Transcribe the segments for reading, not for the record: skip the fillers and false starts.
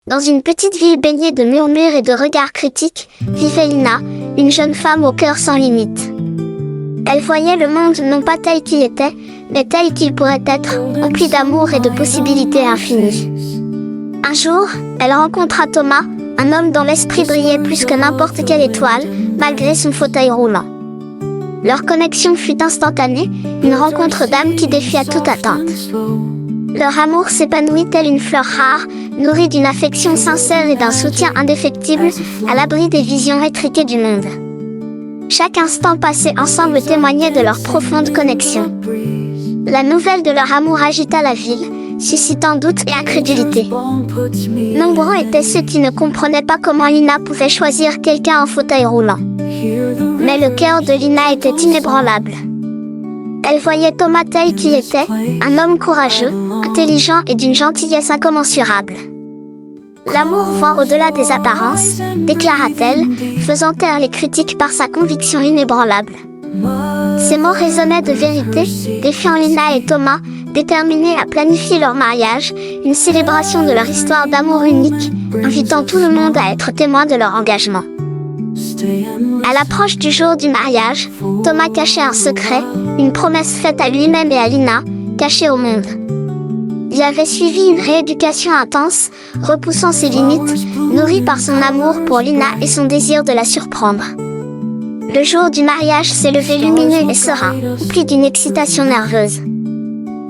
Dans une petite ville baignée de murmures et de regards critiques, vivait Lina, une jeune femme au cœur sans limite. Elle voyait le monde non pas tel qu'il était, mais tel qu'il pourrait être, empli d'amour et de possibilités infinies. Un jour, elle rencontra Thomas, un homme dont l'esprit brillait plus que n'importe quelle étoile, malgré son fauteuil roulant. Leur connexion fut instantanée, une rencontre d'âme qui défia toute attente. Leur amour s'épanouit tel une fleur rare, nourrie d'une affection sincère et d'un soutien indéfectible, à l'abri des visions étriquées du monde. Chaque instant passé ensemble témoignait de leur profonde connexion. La nouvelle de leur amour agita la ville, suscitant doute et incrédulité. Nombreux étaient ceux qui ne comprenaient pas comment Lina pouvait choisir quelqu'un en fauteuil roulant. Mais le cœur de Lina était inébranlable. Elle voyait Thomas tel qu'il était, un homme courageux, intelligent et d'une gentillesse incommensurable. L'amour voit au-delà des apparences, déclara-t-elle, faisant taire les critiques par sa conviction inébranlable. Ces mots résonnaient de vérité, défiant Lina et Thomas, déterminés à planifier leur mariage, une célébration de leur histoire d'amour unique, invitant tout le monde à être témoin de leur engagement. À l'approche du jour du mariage, Thomas cachait un secret, une promesse faite à lui-même et à Lina, cachée au monde. Il avait suivi une rééducation intense, repoussant ses limites, nourri par son amour pour Lina et son désir de la surprendre. Le jour du mariage s'est levé lumineux et serein, empli d'une excitation nerveuse.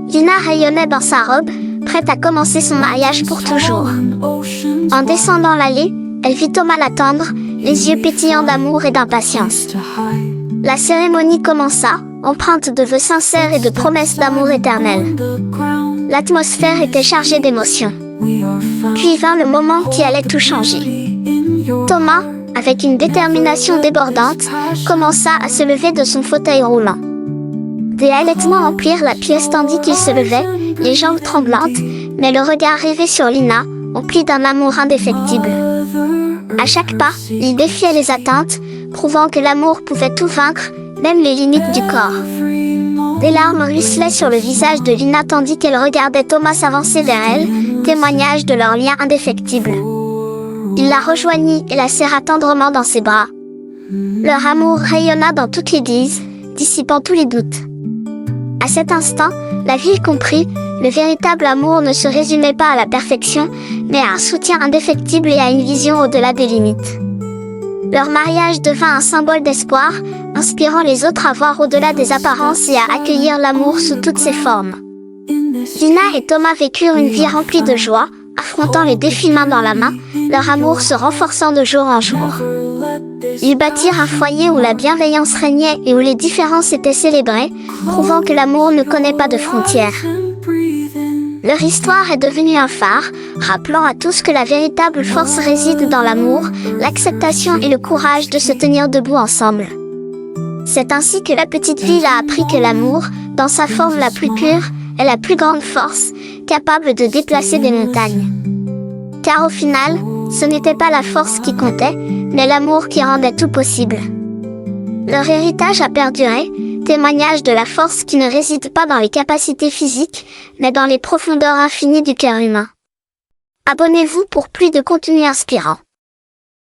Lina rayonnait dans sa robe, prête à commencer son mariage pour toujours. En descendant l'allée, elle vit Thomas l'attendre, les yeux pétillants d'amour et d'impatience. La cérémonie commença, empreinte de vœux sincères et de promesses d'amour éternel. L'atmosphère était chargée d'émotions. Puis vint le moment qui allait tout changer. Thomas, avec une détermination débordante, commença à se lever de son fauteuil roulant. Des halètements emplirent la pièce tandis qu'il se levait, les jambes tremblantes, mais le regard rêvé sur Lina, empli d'un amour indéfectible. À chaque pas, il défiait les attentes, prouvant que l'amour pouvait tout vaincre, même les limites du corps. Des larmes ruisselaient sur le visage de Lina tandis qu'elle regardait Thomas s'avancer vers elle, témoignage de leur lien indéfectible. Il la rejoignit et la serra tendrement dans ses bras. Leur amour rayonna dans toute l'église, dissipant tous les doutes. À cet instant, la ville comprit, le véritable amour ne se résumait pas à la perfection, mais à un soutien indéfectible et à une vision au-delà des limites. Leur mariage devint un symbole d'espoir, inspirant les autres à voir au-delà des apparences et à accueillir l'amour sous toutes ses formes. Lina et Thomas vécurent une vie remplie de joie, affrontant les défis main dans la main, leur amour se renforçant de jour en jour. Ils bâtirent un foyer où la bienveillance régnait et où les différences étaient célébrées, prouvant que l'amour ne connaît pas de frontières. Leur histoire est devenue un phare, rappelant à tous que la véritable force réside dans l'amour, l'acceptation et le courage de se tenir debout ensemble. C'est ainsi que la petite ville a appris que l'amour, dans sa forme la plus pure, est la plus grande force, capable de déplacer des montagnes. Car au final, ce n'était pas la force qui comptait, mais l'amour qui rendait tout possible. Leur héritage a perduré, témoignage de la force qui ne réside pas dans les capacités physiques, mais dans les profondeurs infinies du cœur humain. Abonnez-vous pour plus de contenu inspirant.